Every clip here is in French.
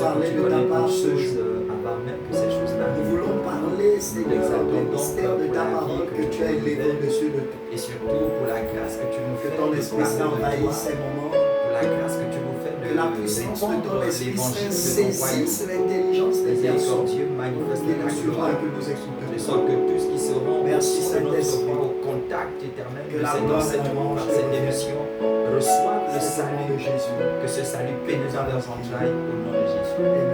parler de ta part ce choses jour. avant même que ces choses Nous n'arrivent. voulons parler, Seigneur, des mystères de ta parole que tu as élevé au-dessus de tout. Et surtout pour la grâce que tu nous Que fais ton de Esprit Saint parler de envahisse toi, ces moments. pour la grâce que tu nous fais de Que la puissance de ton répandre Esprit l'évangile Saint de ton royaume. saisisse l'intelligence des personnes Miséricordieux, manifeste qui la nous suivront et gloire, que nous de écouterons. sorte que tous qui seront Merci, autour de notre Saint-Esprit. vie au contact éternel Que de la cet gloire enseignement et la par louange cette te émission reçoivent le C'est au nom de salut, Jésus. que ce salut pénètre dans leurs entrailles au nom de Jésus. Amen.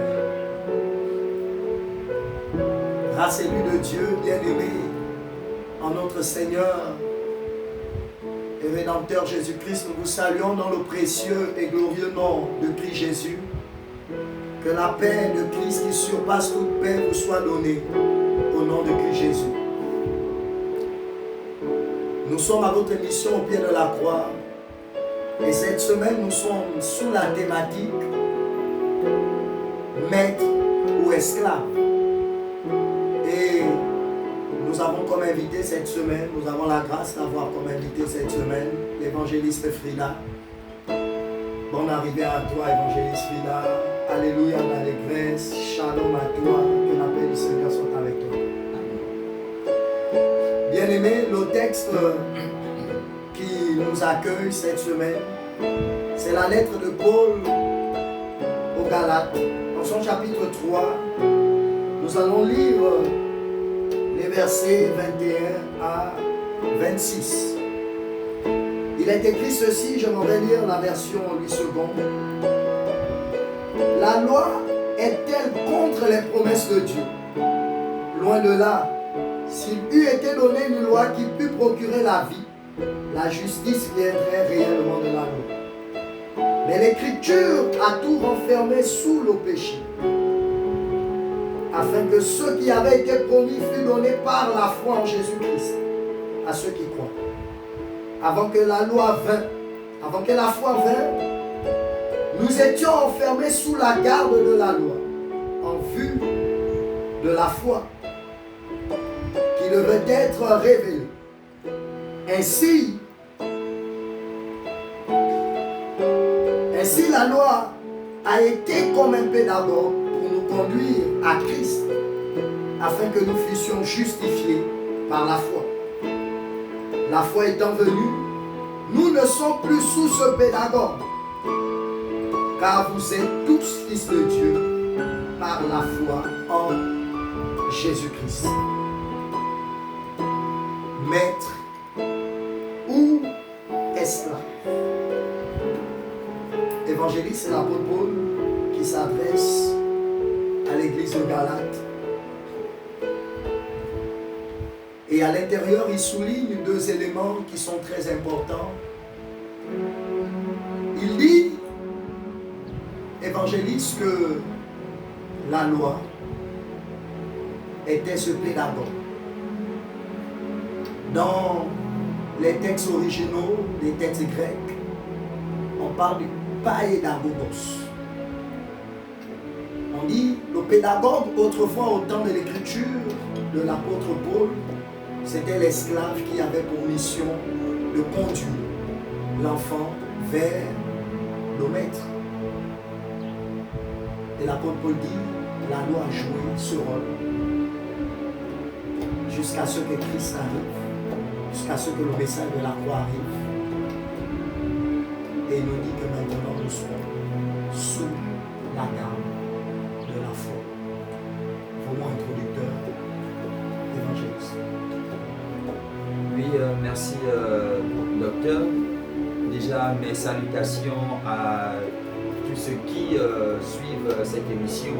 Grâce élue de Dieu, bien-aimé, en notre Seigneur et Rédempteur Jésus-Christ, nous vous saluons dans le précieux et glorieux nom de Christ Jésus. Que la paix de Christ qui surpasse toute paix vous soit donnée au nom de Christ Jésus. Nous sommes à votre émission au pied de la croix et cette semaine nous sommes sous la thématique maître ou esclave. Et nous avons comme invité cette semaine, nous avons la grâce d'avoir comme invité cette semaine l'évangéliste Frida. Bonne arrivée à toi, évangéliste Frida. Alléluia, l'allégresse. Shalom à toi. Que la paix du Seigneur soit avec toi. Bien-aimé, le texte qui nous accueille cette semaine, c'est la lettre de Paul aux Galates. Dans son chapitre 3, nous allons lire les versets 21 à 26. Il est écrit ceci, je m'en vais lire la version 8 secondes. La loi est-elle contre les promesses de Dieu? Loin de là. S'il eût été donné une loi qui pût procurer la vie, la justice viendrait réellement de la loi. Mais l'Écriture a tout renfermé sous le péché, afin que ce qui avait été promis fût donné par la foi en Jésus-Christ à ceux qui croient. Avant que la loi vînt, avant que la foi vînt, nous étions enfermés sous la garde de la loi, en vue de la foi qui devait être révélée. Ainsi la loi a été comme un pédagogue pour nous conduire à Christ, afin que nous fussions justifiés par la foi. La foi étant venue, nous ne sommes plus sous ce pédagogue, car vous êtes tous fils de Dieu par la foi en Jésus-Christ. Maître ou esclave. Évangéliste, c'est l'apôtre Paul qui s'adresse à l'église de Galates. Et à l'intérieur, il souligne deux éléments qui sont très importants. Il dit, évangéliste, que la loi était ce pédagogue. Dans les textes originaux, les textes grecs, on parle du païdagogos. On dit le pédagogue, autrefois au temps de l'écriture de l'apôtre Paul, c'était l'esclave qui avait pour mission de conduire l'enfant vers le maître. Et l'apôtre Paul dit, la loi a joué ce rôle jusqu'à ce que Christ arrive, jusqu'à ce que le message de la croix arrive. Et il nous dit que maintenant nous sommes sous la garde de la foi. Vos mots introducteurs, évangéliste. Oui, merci docteur. Déjà mes salutations à tous ceux qui suivent cette émission.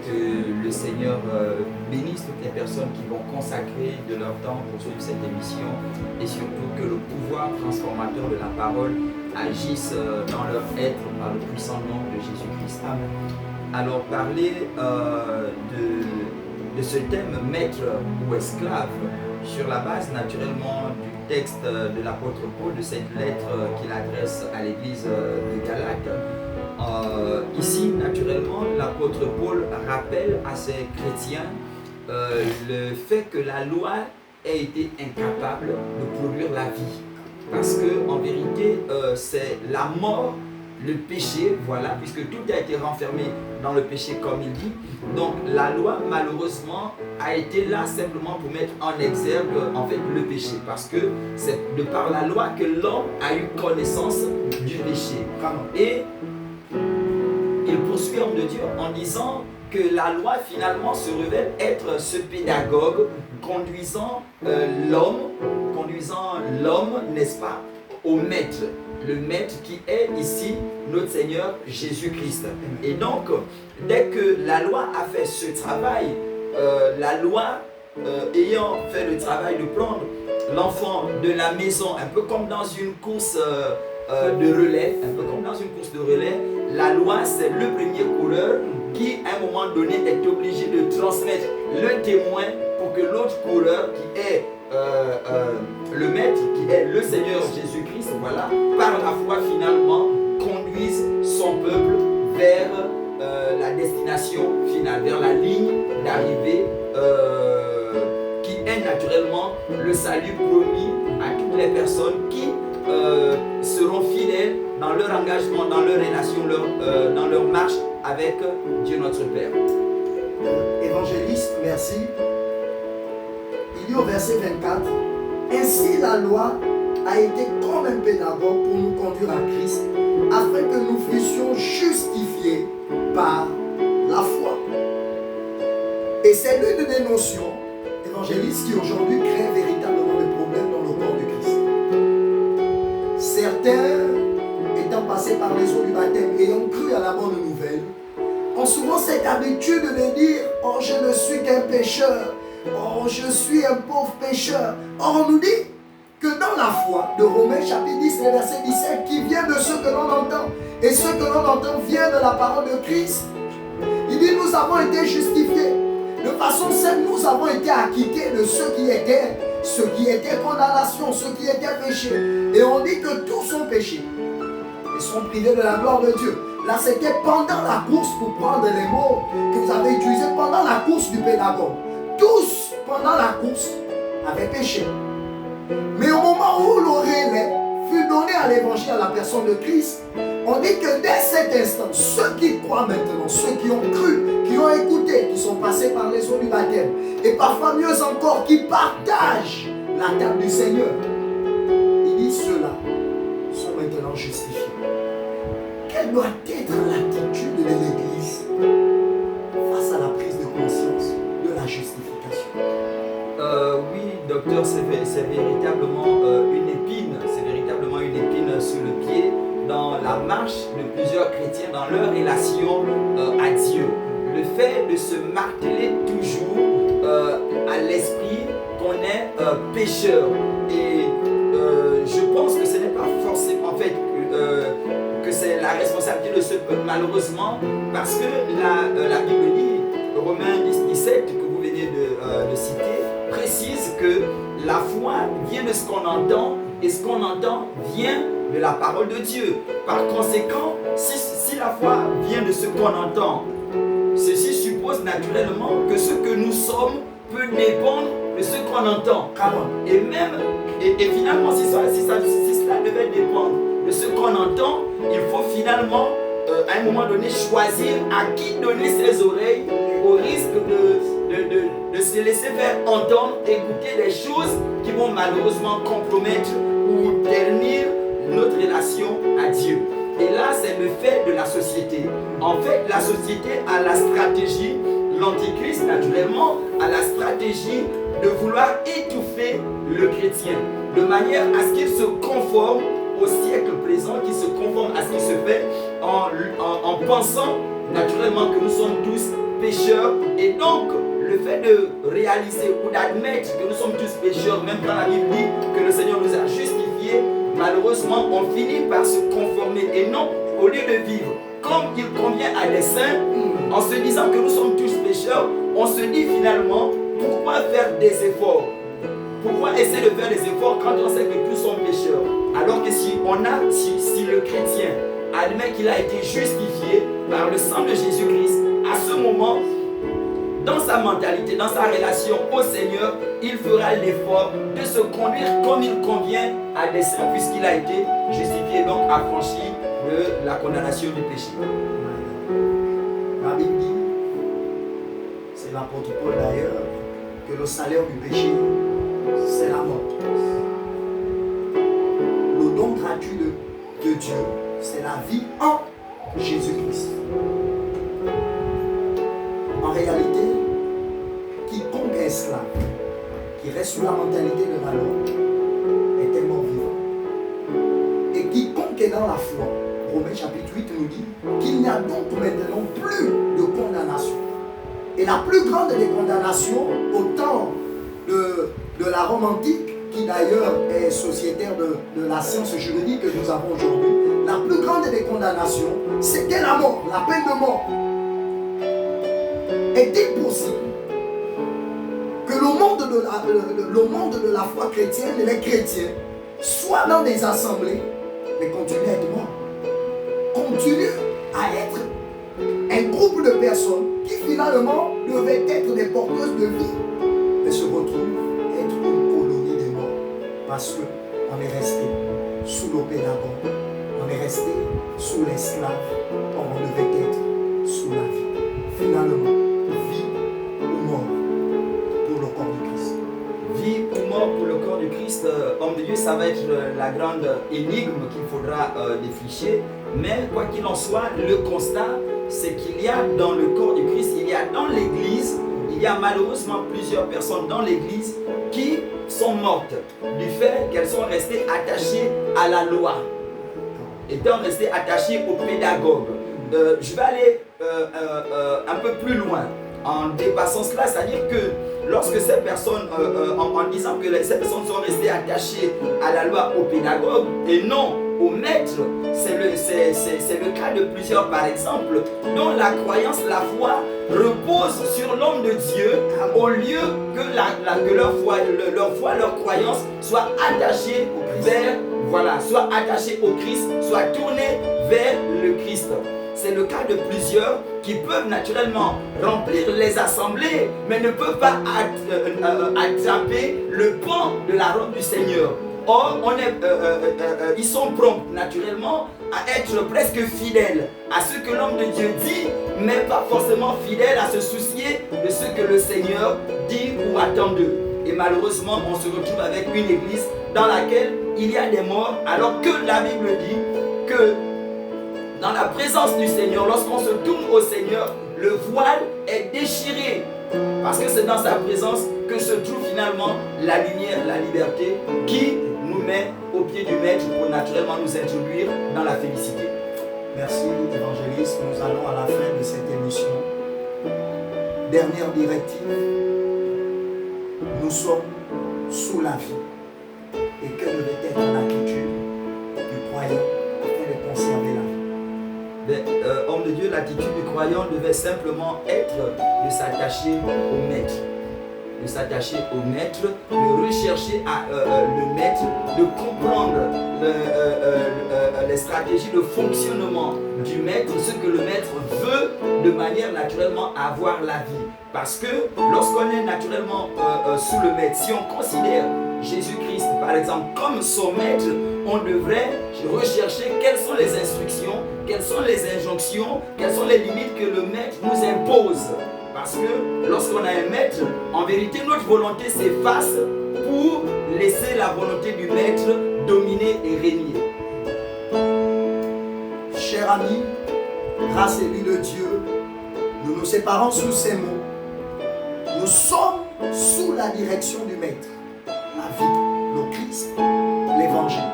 Que le Seigneur bénisse toutes les personnes qui vont consacrer de leur temps pour suivre cette émission et surtout que le pouvoir transformateur de la parole agisse dans leur être par le puissant nom de Jésus-Christ. Alors parler de ce thème maître ou esclave sur la base naturellement du texte de l'apôtre Paul, de cette lettre qu'il adresse à l'église de Galates. Ici, naturellement, l'apôtre Paul rappelle à ses chrétiens le fait que la loi ait été incapable de produire la vie. Parce que, en vérité, c'est la mort, le péché, voilà, puisque tout a été renfermé dans le péché comme il dit. Donc la loi malheureusement a été là simplement pour mettre en exergue en fait le péché, parce que c'est de par la loi que l'homme a eu connaissance du péché. Et il poursuit homme de Dieu en disant que la loi finalement se révèle être ce pédagogue conduisant l'homme, n'est-ce pas, au maître. Le maître qui est ici notre Seigneur Jésus-Christ. Et donc, dès que la loi a fait ce travail, la loi ayant fait le travail de prendre l'enfant de la maison, un peu comme dans une course de relais, la loi c'est le premier coureur qui à un moment donné est obligé de transmettre le témoin pour que l'autre coureur qui est le maître, qui est le Seigneur Jésus-Christ, voilà, par la foi finalement conduise son peuple vers la destination finale, vers la ligne d'arrivée qui est naturellement le salut promis à toutes les personnes qui seront fidèles dans leur engagement, dans leur relation, dans leur marche avec Dieu notre Père. Évangéliste, merci. Il dit au verset 24, ainsi la loi a été comme un pédagogue pour nous conduire à Christ, afin que nous fussions justifiés par la foi. Et c'est l'une des notions, évangéliste, qui aujourd'hui crée véritablement des problèmes dans le corps de Christ. Certains, étant passés par les eaux du baptême, ayant cru à la bonne nouvelle, ont souvent cette habitude de dire « Oh, je ne suis qu'un pécheur. Oh, je suis un pauvre pécheur. » Or, on nous dit que dans la foi de Romains chapitre 10, verset 17, qui vient de ce que l'on entend, et ce que l'on entend vient de la parole de Christ, il dit nous avons été justifiés. De façon simple, nous avons été acquittés de ce qui était condamnation, ce qui était péché. Et on dit que tous ont péché et sont privés de la gloire de Dieu. Là, c'était pendant la course, pour prendre les mots que vous avez utilisés, pendant la course du pédagogue. Tous, pendant la course, avaient péché. Mais au moment où l'oreille fut donnée à l'évangile, à la personne de Christ, on dit que dès cet instant, ceux qui croient maintenant, ceux qui ont cru, qui ont écouté, qui sont passés par les eaux du baptême, et parfois mieux encore, qui partagent la table du Seigneur, il dit ceux-là sont maintenant justifiés. Quelle doit être l'attitude de l'Église face à la prise de conscience de la justification? Oui, docteur, c'est véritablement une épine, sur le pied dans la marche de plusieurs chrétiens dans leur relation à Dieu. Le fait de se marteler toujours à l'esprit qu'on est pécheur. Et je pense que ce n'est pas forcément en fait que c'est la responsabilité de ce peuple, malheureusement, parce que la Bible dit, Romains 10-17, que vous venez de citer, précise que la foi vient de ce qu'on entend, et ce qu'on entend vient de la parole de Dieu. Par conséquent, si la foi vient de ce qu'on entend, ceci suppose naturellement que ce que nous sommes peut dépendre de ce qu'on entend. Et même, et finalement, si cela devait dépendre de ce qu'on entend, il faut finalement, à un moment donné, choisir à qui donner ses oreilles, au risque de se laisser faire entendre, écouter des choses qui vont malheureusement compromettre ou ternir notre relation à Dieu. Et là, c'est le fait de la société. En fait, la société a la stratégie, l'antichrist naturellement a la stratégie de vouloir étouffer le chrétien, de manière à ce qu'il se conforme au siècle présent, qu'il se conforme à ce qui se fait en pensant naturellement que nous sommes tous pécheurs. Et donc, le fait de réaliser ou d'admettre que nous sommes tous pécheurs, même quand la Bible dit que le Seigneur nous a justifiés, malheureusement, on finit par se conformer. Et non, au lieu de vivre comme il convient à des saints, en se disant que nous sommes tous pécheurs, on se dit finalement, pourquoi faire des efforts? Pourquoi essayer de faire des efforts quand on sait que tous sont pécheurs? Alors que si le chrétien admet qu'il a été justifié par le sang de Jésus-Christ, à ce moment, dans sa mentalité, dans sa relation au Seigneur, il fera l'effort de se conduire comme il convient à des saints, puisqu'il a été justifié, donc affranchi de la condamnation du péché. La Bible dit, c'est l'apôtre Paul d'ailleurs, que le salaire du péché, c'est la mort. Le don gratuit de Dieu, c'est la vie en Jésus-Christ. En réalité, quiconque est esclave, qui reste sous la mentalité de la loi, est un mort vivant. Et quiconque est dans la foi, Romains chapitre 8 nous dit qu'il n'y a donc maintenant plus de condamnation. Et la plus grande des condamnations, au temps de la Rome antique, qui d'ailleurs est sociétaire de la science juridique que nous avons aujourd'hui, la plus grande des condamnations, c'était la mort, la peine de mort. Est-il possible que le monde de la foi chrétienne et les chrétiens soient dans des assemblées, mais continuent à être morts, continuent à être un groupe de personnes qui finalement devaient être des porteuses de vie, mais se retrouvent être une colonie de morts parce qu'on est resté sous l'opénagon, on est resté sous l'esclave, or on devait être sous la vie. Finalement, vie ou mort pour le corps du Christ. Vie ou mort pour le corps du Christ, homme de Dieu, ça va être la grande énigme qu'il faudra défricher. Mais quoi qu'il en soit, le constat, c'est qu'il y a dans le corps du Christ, il y a dans l'Église, il y a malheureusement plusieurs personnes dans l'Église qui sont mortes du fait qu'elles sont restées attachées à la loi, étant restées attachées aux pédagogues. Je vais aller un peu plus loin en dépassant cela, c'est-à-dire que lorsque ces personnes, en disant que ces personnes sont restées attachées à la loi, aux pédagogues et non au maître, c'est le cas de plusieurs par exemple, dont la croyance, la foi repose sur l'homme de Dieu au lieu que leur foi, leur croyance soit attachée vers, soit attachée au Christ, soit tournée vers le Christ. C'est le cas de plusieurs qui peuvent naturellement remplir les assemblées, mais ne peuvent pas attraper le pan de la robe du Seigneur. Or, ils sont prompts naturellement à être presque fidèles à ce que l'homme de Dieu dit, mais pas forcément fidèles à se soucier de ce que le Seigneur dit ou attend d'eux. Et malheureusement, on se retrouve avec une église dans laquelle il y a des morts, alors que la Bible dit que dans la présence du Seigneur, lorsqu'on se tourne au Seigneur, le voile est déchiré. Parce que c'est dans sa présence que se trouve finalement la lumière, la liberté qui nous met au pied du Maître pour naturellement nous introduire dans la félicité. Merci évangéliste, nous allons à la fin de cette émission. Dernière directive, nous sommes sous la vie. Et que devait être l'attitude du croyant afin de conserver la vie? Homme de Dieu, l'attitude du croyant devait simplement être de s'attacher au Maître. De s'attacher au Maître, de rechercher le Maître, de comprendre les stratégies de fonctionnement du Maître, ce que le Maître veut de manière naturellement avoir la vie. Parce que lorsqu'on est naturellement sous le Maître, si on considère Jésus-Christ par exemple comme son Maître, on devrait rechercher quelles sont les instructions, quelles sont les injonctions, quelles sont les limites que le Maître nous impose. Parce que lorsqu'on a un Maître, en vérité notre volonté s'efface pour laisser la volonté du Maître dominer et régner. Chers amis, grâce et lui de Dieu, nous nous séparons sous ces mots. Nous sommes sous la direction du Maître. La vie, le Christ, l'Évangile.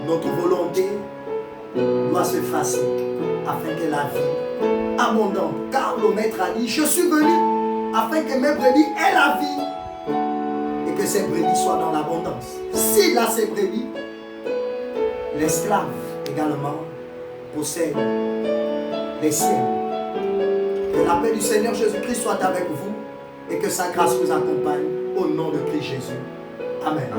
Notre volonté doit s'effacer afin que la vie abondante, car le Maître a dit, je suis venu afin que mes brebis aient la vie et que ces brebis soient dans l'abondance. S'il a ces brebis, l'esclave également possède les siennes. Que la paix du Seigneur Jésus-Christ soit avec vous et que sa grâce vous accompagne au nom de Christ Jésus. Amen.